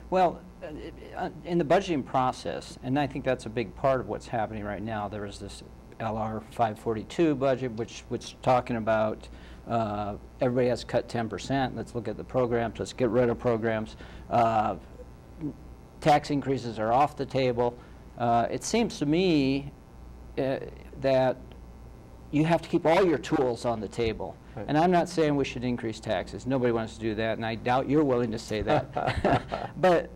Well, in the budgeting process, and I think that's a big part of what's happening right now, there is this LR 542 budget, which talking about everybody has cut 10%. Let's look at the programs. Let's get rid of programs. Tax increases are off the table. It seems to me that you have to keep all your tools on the table. Right. And I'm not saying we should increase taxes. Nobody wants to do that, and I doubt you're willing to say that. but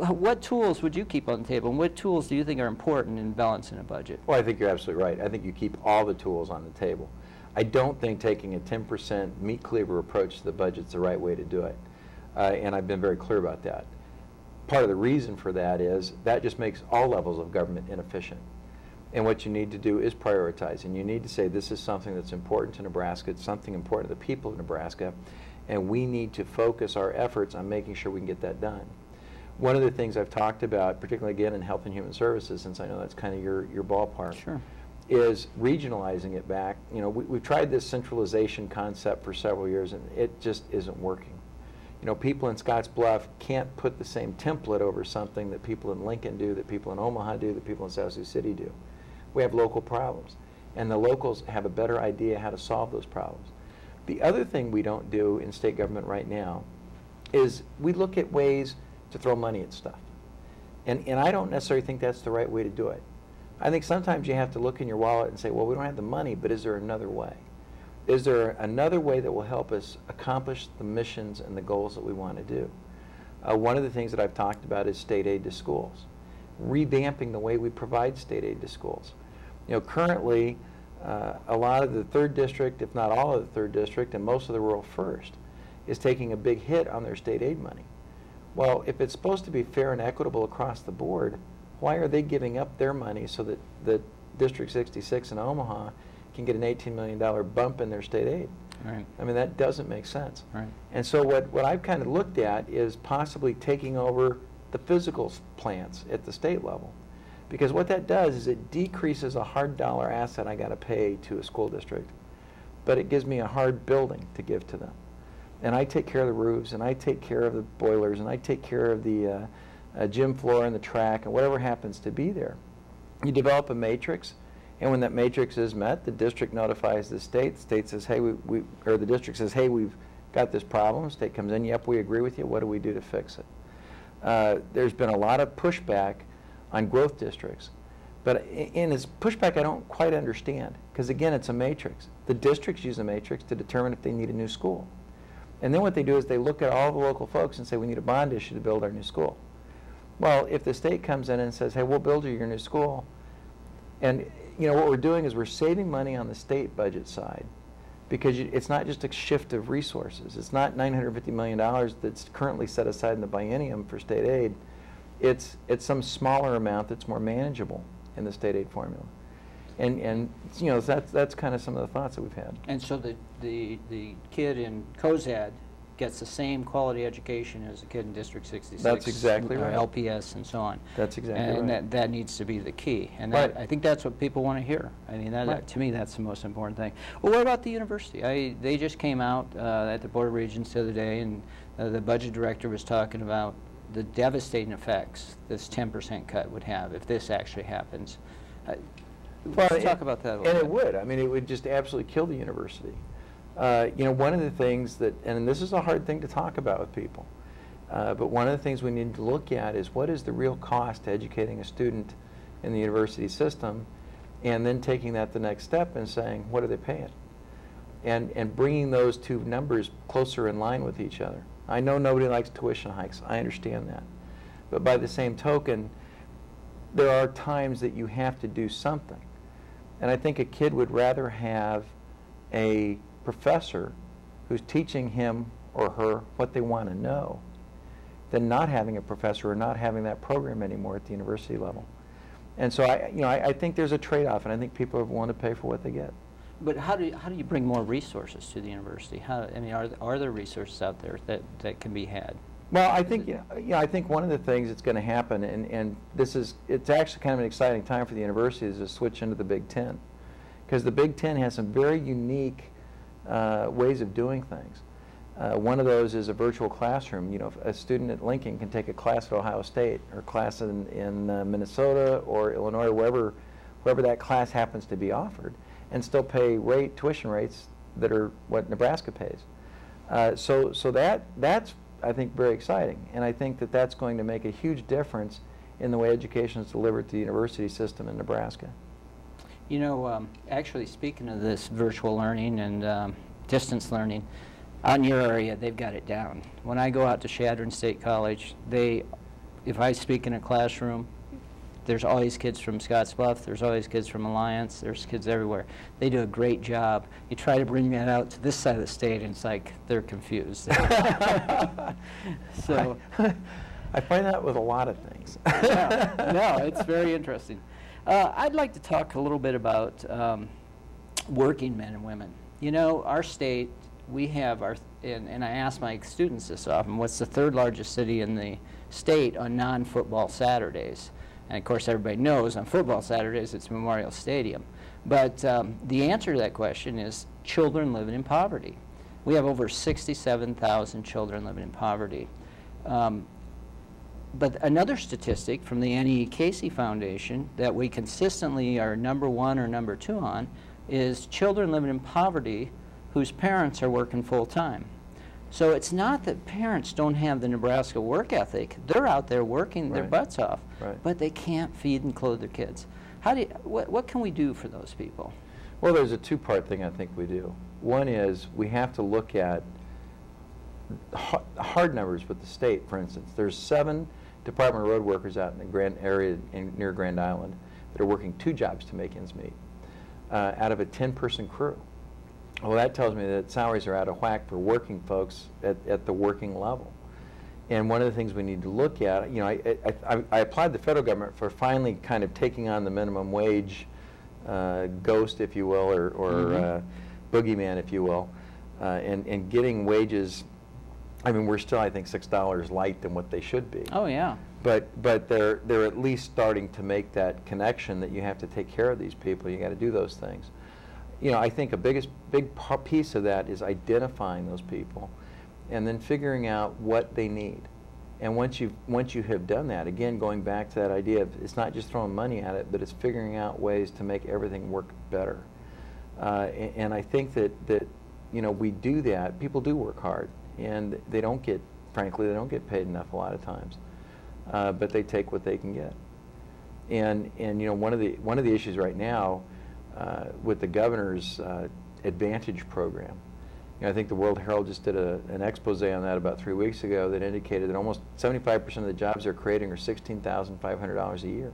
what tools would you keep on the table, and what tools do you think are important in balancing a budget? Well, I think you're absolutely right. I think you keep all the tools on the table. I don't think taking a 10% meat cleaver approach to the budget is the right way to do it, and I've been very clear about that. Part of the reason for that is that just makes all levels of government inefficient. And what you need to do is prioritize, and you need to say this is something that's important to Nebraska, it's something important to the people of Nebraska, and we need to focus our efforts on making sure we can get that done. One of the things I've talked about, particularly again in Health and Human Services, since I know that's kind of your ballpark, sure, is regionalizing it back. You know, we've tried this centralization concept for several years, and it just isn't working. You know, people in Scottsbluff can't put the same template over something that people in Lincoln do, that people in Omaha do, that people in South Sioux City do. We have local problems, and the locals have a better idea how to solve those problems. The other thing we don't do in state government right now is we look at ways to throw money at stuff. And I don't necessarily think that's the right way to do it. I think sometimes you have to look in your wallet and say, well, we don't have the money, but is there another way? Is there another way that will help us accomplish the missions and the goals that we want to do? One of the things that I've talked about is state aid to schools, revamping the way we provide state aid to schools. You know, currently, a lot of the 3rd district, if not all of the 3rd district, and most of the rural first, is taking a big hit on their state aid money. Well, if it's supposed to be fair and equitable across the board, why are they giving up their money so that the District 66 in Omaha can get an $18 million bump in their state aid? Right. I mean, that doesn't make sense. Right. And so what I've kind of looked at is possibly taking over the physical plants at the state level. Because what that does is it decreases a hard dollar asset I got to pay to a school district, but it gives me a hard building to give to them. And I take care of the roofs, and I take care of the boilers, and I take care of the gym floor and the track and whatever happens to be there. You develop a matrix, and when that matrix is met, the district notifies the state says, hey, or the district says, hey, we've got this problem. State comes in, yep, we agree with you. What do we do to fix it? There's been a lot of pushback on growth districts. But in its pushback, I don't quite understand, because again, it's a matrix. The districts use a matrix to determine if they need a new school. And then what they do is they look at all the local folks and say, we need a bond issue to build our new school. Well, if the state comes in and says, hey, we'll build you your new school, and you know what we're doing is we're saving money on the state budget side, because it's not just a shift of resources. It's not $950 million that's currently set aside in the biennium for state aid. It's some smaller amount that's more manageable in the state aid formula. And you know, that's kind of some of the thoughts that we've had. And so the kid in Cozad gets the same quality education as the kid in District 66. That's exactly right. LPS and so on. That's exactly right. And that needs to be the key. And right. I think that's what people want to hear. I mean, right. To me, that's the most important thing. Well, what about the university? They just came out at the Board of Regents the other day, and the budget director was talking about the devastating effects this 10% cut would have if this actually happens. Well, let's talk about that a little bit. And it would. I mean, it would just absolutely kill the university. You know, one of the things that, and this is a hard thing to talk about with people, but one of the things we need to look at is what is the real cost to educating a student in the university system, and then taking that the next step and saying, what are they paying? And bringing those two numbers closer in line with each other. I know nobody likes tuition hikes. I understand that. But by the same token, there are times that you have to do something. And I think a kid would rather have a professor who's teaching him or her what they want to know than not having a professor or not having that program anymore at the university level. And so I think there's a trade-off, and I think people are willing to pay for what they get. But how do you bring more resources to the university? I mean, are there resources out there that can be had? Well, I think I think one of the things that's going to happen, and it's actually kind of an exciting time for the university, is to switch into the Big Ten, because the Big Ten has some very unique ways of doing things. One of those is a virtual classroom. You know, a student at Lincoln can take a class at Ohio State or a class in Minnesota or Illinois, or wherever that class happens to be offered, and still pay tuition rates that are what Nebraska pays. So that's, I think, very exciting, and I think that that's going to make a huge difference in the way education is delivered to the university system in Nebraska. You know, actually, speaking of this virtual learning and distance learning, out in your area, they've got it down. When I go out to Chadron State College, if I speak in a classroom, there's always kids from Scottsbluff, there's always kids from Alliance, there's kids everywhere. They do a great job. You try to bring that out to this side of the state, and it's like they're confused. So, I find that with a lot of things. Yeah, no, it's very interesting. I'd like to talk a little bit about working men and women. You know, our state, we have and I ask my students this often, what's the third largest city in the state on non-football Saturdays? And of course everybody knows on football Saturdays it's Memorial Stadium. But the answer to that question is children living in poverty. We have over 67,000 children living in poverty. But another statistic from the Annie Casey Foundation that we consistently are #1 or #2 on is children living in poverty whose parents are working full-time. So it's not that parents don't have the Nebraska work ethic. They're out there working their butts off, but they can't feed and clothe their kids. What can we do for those people? Well, there's a two-part thing I think we do. One is we have to look at hard numbers with the state. For instance, there's 7 Department of Road workers out in the Grand area near Grand Island that are working 2 jobs to make ends meet out of a 10-person crew. Well, that tells me that salaries are out of whack for working folks at the working level. And one of the things we need to look at, you know, I applied the federal government for finally kind of taking on the minimum wage ghost, if you will, or boogeyman, if you will, and getting wages. I mean, we're still, I think, $6 light than what they should be. Oh, yeah. But they're at least starting to make that connection that you have to take care of these people. You got to do those things. You know, I think a big piece of that is identifying those people and then figuring out what they need. And once you have done that, again, going back to that idea of it's not just throwing money at it, but it's figuring out ways to make everything work better. And I think that you know, we do that. People do work hard, and they don't get, frankly, they don't get paid enough a lot of times. But they take what they can get. And you know, one of the issues right now with the governor's Advantage program. You know, I think the World Herald just did an expose on that about 3 weeks ago that indicated that almost 75% of the jobs they're creating are $16,500 a year.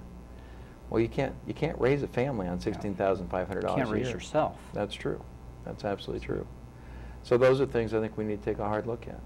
Well, you can't raise a family on $16,500 a year. You can't raise yourself. That's true. That's absolutely true. So those are things I think we need to take a hard look at.